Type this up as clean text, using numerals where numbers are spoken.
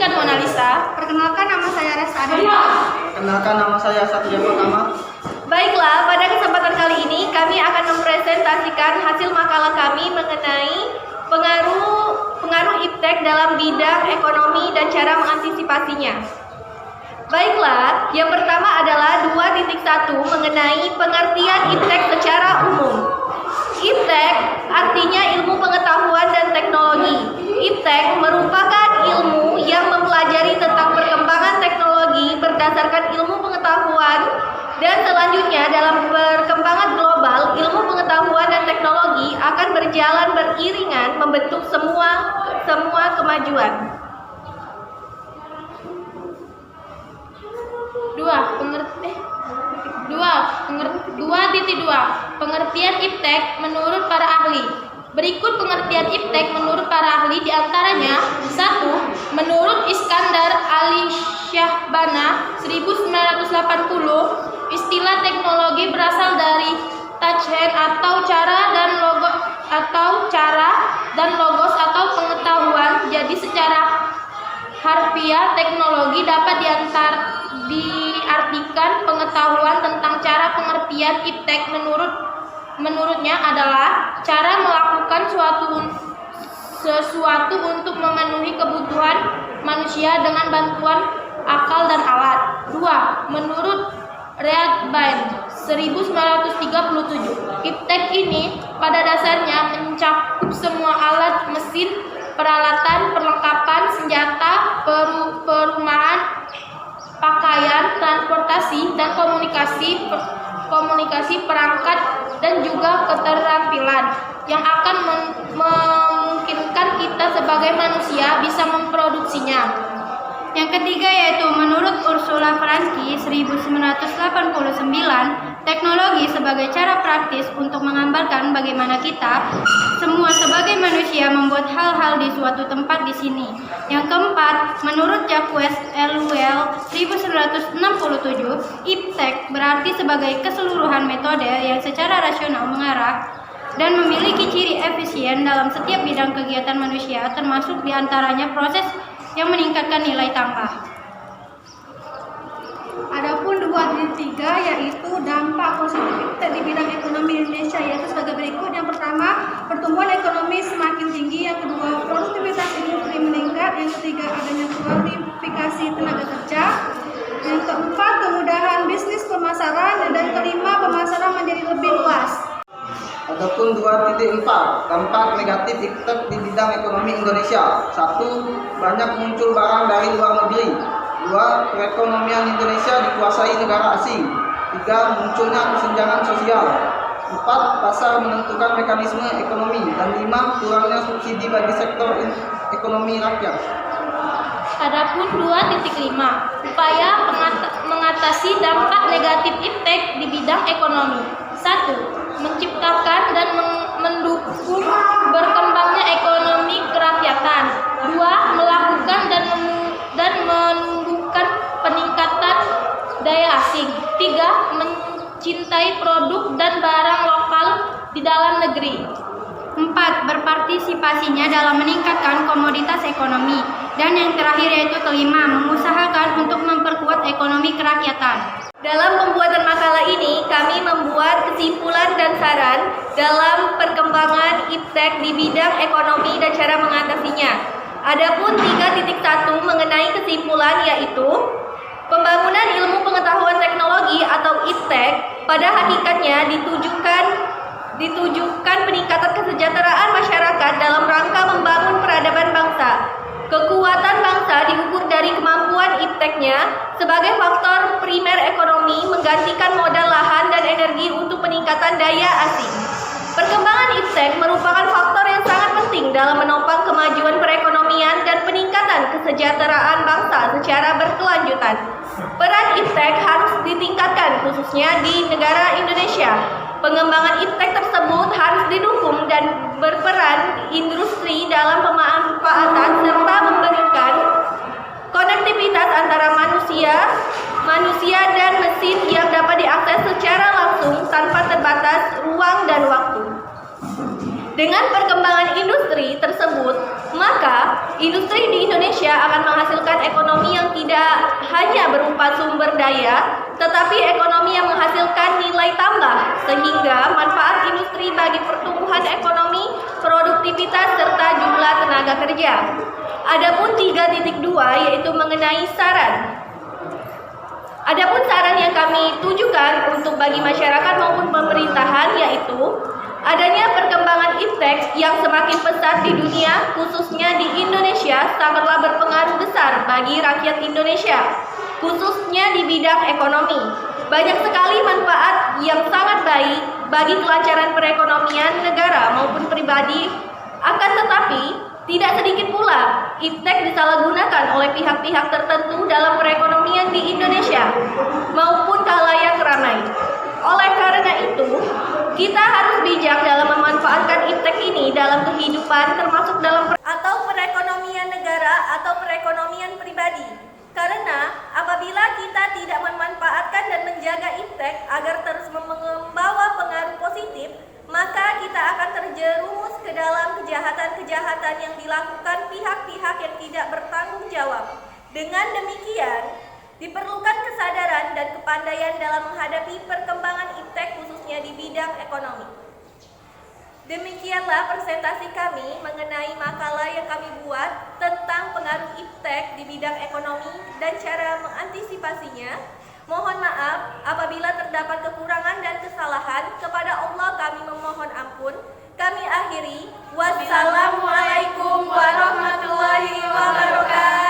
Ikan Mona Lisa. Perkenalkan, nama saya Restari. Perkenalkan, nama saya Satya Pratama. Baiklah, pada kesempatan kali ini kami akan mempresentasikan hasil makalah kami mengenai pengaruh iptek dalam bidang ekonomi dan cara mengantisipasinya. Baiklah, yang pertama adalah 2.1 mengenai pengertian iptek secara umum. Iptek artinya ilmu pengetahuan dan teknologi. Iptek merupakan ilmu yang mempelajari tentang perkembangan teknologi berdasarkan ilmu pengetahuan, dan selanjutnya dalam perkembangan global, ilmu pengetahuan dan teknologi akan berjalan beriringan membentuk semua kemajuan. 2.2 Pengertian iptek menurut para ahli. Berikut pengertian iptek menurut para ahli, diantaranya: 1. Menurut Iskandar Ali Syahbana 1980, istilah teknologi berasal dari tajhen atau cara dan logos atau pengetahuan. Jadi secara harfiah, teknologi dapat diartikan pengetahuan tentang cara. Pengertian iptek menurutnya adalah cara melakukan sesuatu untuk memenuhi kebutuhan manusia dengan bantuan akal dan alat. 2. Menurut Readbain 1937, iptek ini pada dasarnya mencakup semua alat, mesin, peralatan, perlengkapan, senjata, perumahan, pakaian, transportasi, dan komunikasi perangkat, dan juga keterampilan yang akan memungkinkan kita sebagai manusia bisa memproduksinya. Yang ketiga yaitu menurut Ursula Franke 1989, teknologi sebagai cara praktis untuk menggambarkan bagaimana kita semua sebagai manusia membuat hal-hal di suatu tempat di sini. Yang keempat, menurut Jacques Ellul 1967, iptek berarti sebagai keseluruhan metode yang secara rasional mengarah dan memiliki ciri efisien dalam setiap bidang kegiatan manusia, termasuk diantaranya proses yang meningkatkan nilai tambah. Adapun 2.3 yaitu dampak positif iptek di bidang ekonomi Indonesia, yaitu sebagai berikut. Yang pertama, pertumbuhan ekonomi semakin tinggi. Yang kedua, produktivitas industri meningkat. Yang ketiga, adanya kualifikasi tenaga kerja. Yang keempat, kemudahan bisnis pemasaran. Dan kelima, pemasaran menjadi lebih luas. Adapun 2.4 dampak negatif iptek di bidang ekonomi Indonesia. 1. Banyak muncul barang dari luar negeri. 2. Perekonomian Indonesia dikuasai negara asing. 3. Munculnya kesenjangan sosial. 4. Pasar menentukan mekanisme ekonomi. Dan 5. Kurangnya subsidi bagi sektor ekonomi rakyat. Adapun 2.5 upaya mengatasi dampak negatif iptek di bidang ekonomi. 1. Menciptakan dan mendukung berkembangnya ekonomi kerakyatan. 2. Melakukan dan menumbuhkan peningkatan daya asing. 3. Mencintai produk dan barang lokal di dalam negeri. 4. Berpartisipasinya dalam meningkatkan komoditas ekonomi. Dan yang terakhir yaitu kelima, mengusahakan untuk memperkuat ekonomi kerakyatan. Dalam pembuatan makalah ini, kami membuat kesimpulan dan saran dalam perkembangan iptek di bidang ekonomi dan cara mengatasinya. Adapun 3.1 mengenai kesimpulan yaitu pembangunan ilmu pengetahuan teknologi atau iptek pada hakikatnya ditujukan peningkatan kesejahteraan masyarakat dalam rangka membangun peradaban bangsa. Kekuatan bangsa diukur dari kemampuan ipteknya sebagai faktor primer ekonomi, menggantikan modal lahan dan energi untuk peningkatan daya asing. Perkembangan iptek merupakan faktor yang sangat penting dalam menopang kemajuan perekonomian dan peningkatan kesejahteraan bangsa secara berkelanjutan. Peran iptek harus ditingkatkan khususnya di negara Indonesia. Pengembangan iptek tersebut harus didukung dan berperan industri dalam pemanfaatan serta memberikan konektivitas antara manusia dan mesin yang dapat diakses secara langsung tanpa terbatas ruang dan waktu. Dengan perkembangan industri tersebut, maka industri di Indonesia akan menghasilkan ekonomi yang tidak hanya berupa sumber daya, tetapi ekonomi yang menghasilkan nilai tambah, sehingga manfaat industri bagi pertumbuhan ekonomi, produktivitas, serta jumlah tenaga kerja. Adapun 3.2 yaitu mengenai saran. Adapun saran yang kami tujukan untuk bagi masyarakat maupun pemerintahan yaitu adanya perkembangan iptek yang semakin pesat di dunia, khususnya di Indonesia, sangatlah berpengaruh besar bagi rakyat Indonesia, khususnya di bidang ekonomi. Banyak sekali manfaat yang sangat baik bagi kelancaran perekonomian negara maupun pribadi, akan tetapi tidak sedikit pula iptek disalahgunakan oleh pihak-pihak tertentu dalam perekonomian di Indonesia maupun khalayak ramai. Oleh karena itu, kita harus bijak dalam memanfaatkan iptek ini dalam kehidupan, termasuk dalam atau perekonomian negara atau perekonomian pribadi. Karena apabila kita tidak memanfaatkan dan menjaga iptek agar terus membawa pengaruh positif, maka kita akan terjerumus ke dalam kejahatan-kejahatan yang dilakukan pihak-pihak yang tidak bertanggung jawab. Dengan demikian, diperlukan kesadaran dan kepandaian dalam menghadapi perkembangan iptek khususnya di bidang ekonomi. Demikianlah presentasi kami mengenai makalah yang kami buat tentang pengaruh iptek di bidang ekonomi dan cara mengantisipasinya. Mohon maaf apabila terdapat kekurangan dan kesalahan. Kepada Allah kami memohon ampun. Kami akhiri. Wassalamualaikum warahmatullahi wabarakatuh.